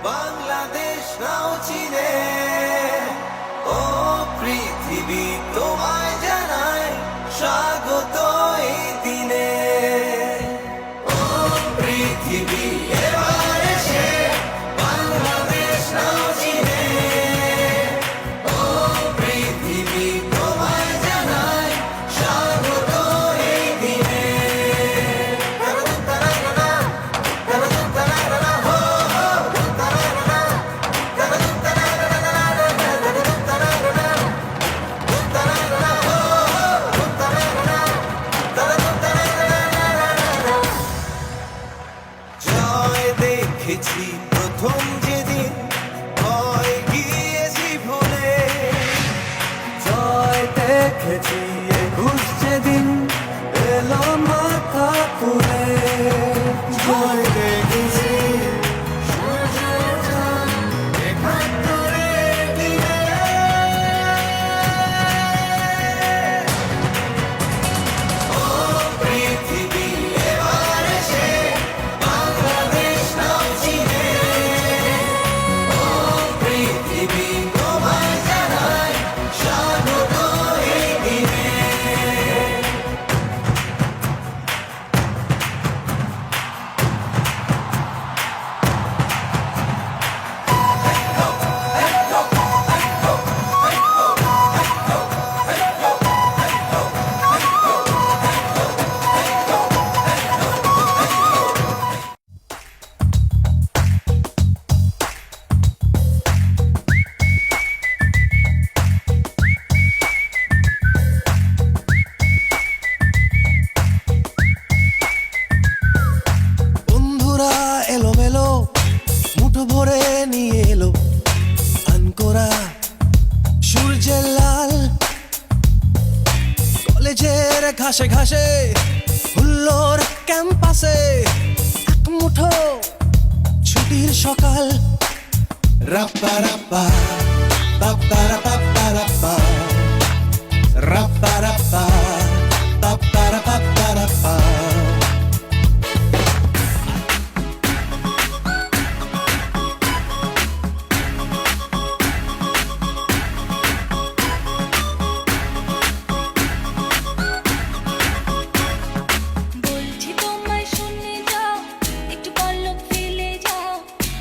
বাংলাদেশ নাও চিনে, ও পৃথিবী তোমায় জানায় স্বাগত এই দিনে। ও পৃথিবী এবার এসে বাংলাদেশ নাও চিনে, ও পৃথিবী তোমায় জানায় স্বাগত এই দিনে। জয় দেখেছি প্রথম যেদিন, ভয় গিয়েছি ভুলে। জয় দেখেছি 21 যেদিন এলো মাথা তুলে। জয় দেখেছি সূর্যের চাঁদ ৭১ দিনে। ও পৃথিবী এবার এসে বাংলাদেশ নাও চিনে, ও পৃথিবী তোমায় জানায় স্বাগত এই দিনে। বন্ধুরা এলোমেলো মুঠো ভরে নিয়ে এলো আনকোরা সূর্যের লাল। কলেজের ঘাসে ঘাসে হুল্লোর ক্যাম্পাসে এক মুঠো ছুটির সকাল। রাপ্পা রাপ্পা পাপ্পা রাপ্পা রাপ্পা রাপ্পা রাপ্পা পাপ্পা রাপ্পা রাপ্পা। বলছি তোমায় শুনে যাও, একটু পলক ফেলে যাও,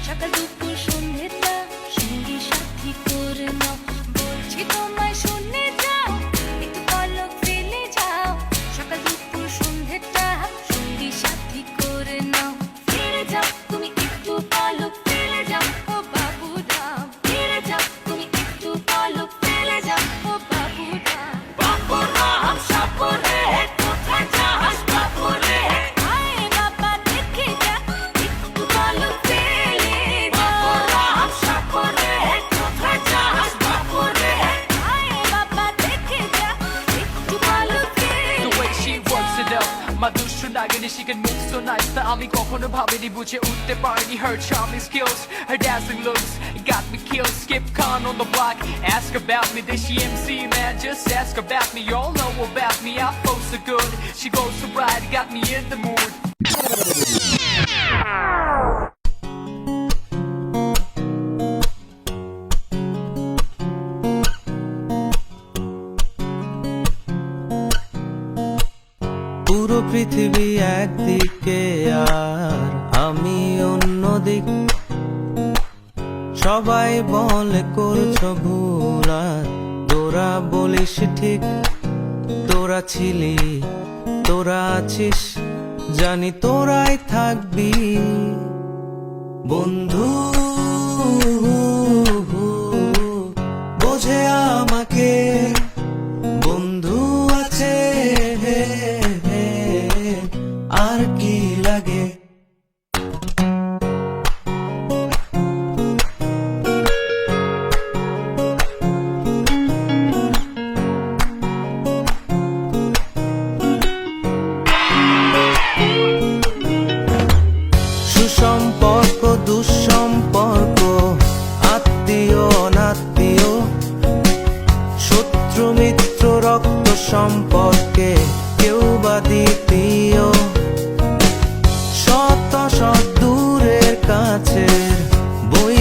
সকাল দুপুর সন্ধ্যেটা সঙ্গী সাথী করে নাও। বলছি তোমায় শুনে যাও, একটু পলক ফেলে যাও, সকাল দুপুর সন্ধ্যেটা সঙ্গী সাথী করে নাও। ফিরে যাও তুমি একটু পলক ফেলে যাও, ও বাবুরা ফিরে যাও তুমি একটু পলক ফেলে যাও, ও বাবুরা। বাবুরা সাপরে কোথায় যাস বাবুরে, আয় বাবা দেখে যা একটু পলক ফেলে যা। বাবুরা সাপরে কোথায় যাস বাবুরে, আয় বাবা দেখে যা একটু পলক ফেলে The way she works it up, my দুষ্টু নাগিনী, she can move so nice তা আমি কখনো ভাবিনি বুঝে উঠতে পারিনি her charming skills, her dancing looks got me killed. Skip Khan on the block, ask about me, did she MC man, just ask about me, y'all know about me, I flow so good, she goes so bright, got me in the mood. পুরো পৃথিবী একদিকে আর আমি অন্যদিক। সবাই বলে করছো ভুল আর তোরা বলিস ঠিক। তোরা ছিলি তোরা আছিস জানি তোরাই থাকবি বন্ধু। বোঝে আমাকে বন্ধু আছে আর কি লাগে। সুসম্পর্ক দুঃসম্পর্ক আত্মীয় অনাত্মীয় শত্রু মিত্র রক্ত সম্পর্কে কেউ বা দ্বিতীয়। শত শত দূরের কাছের বই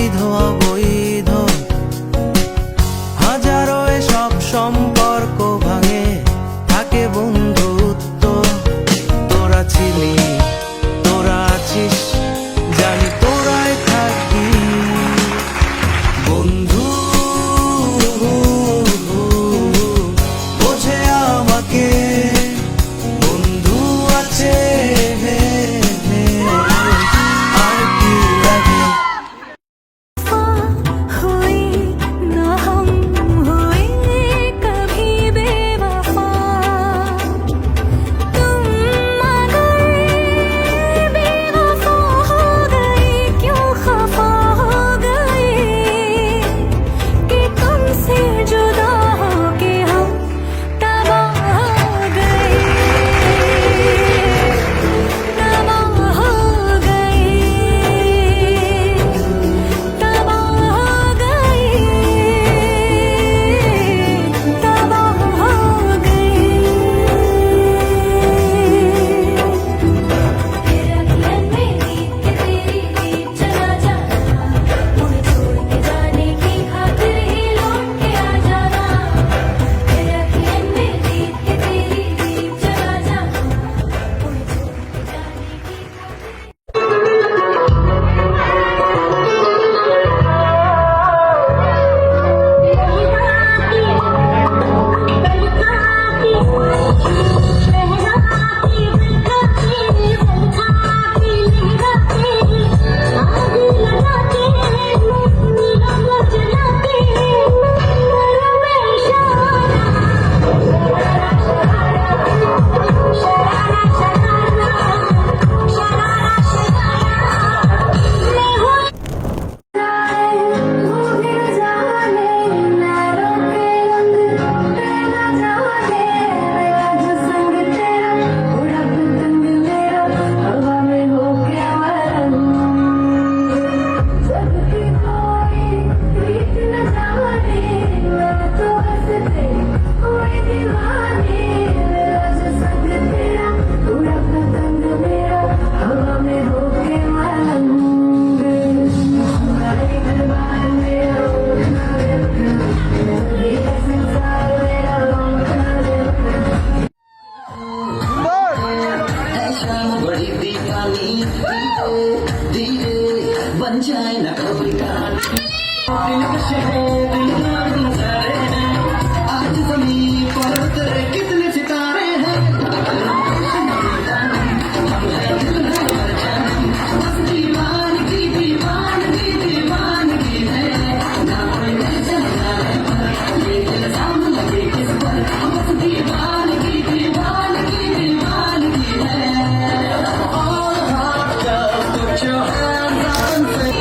बन जाए ना कोई कहानी दिल कशे है दिल लाग नजारे हैं आज ज़मीं पर उतरे कितने सितारे हैं हम हैं दिल है परछाई बस दीवानगी दीवानगी दीवानगी है ना कोई मिल जाए पर ये दिल साम लगे किस पर बस दीवानगी दीवानगी दीवानगी है all heart just put your hands up and say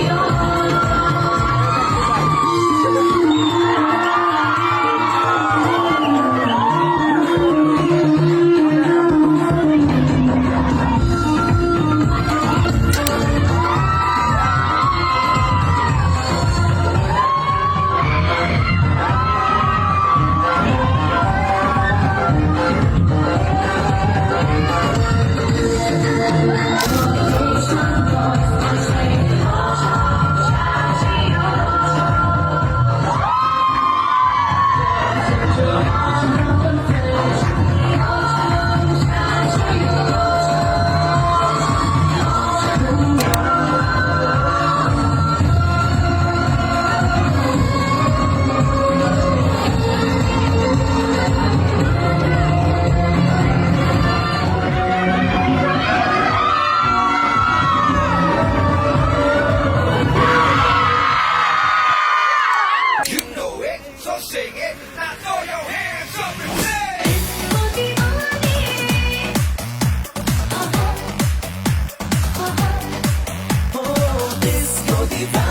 You know it, so sing it. Now throw your hands up and say. ओ दीवाने oh disco divine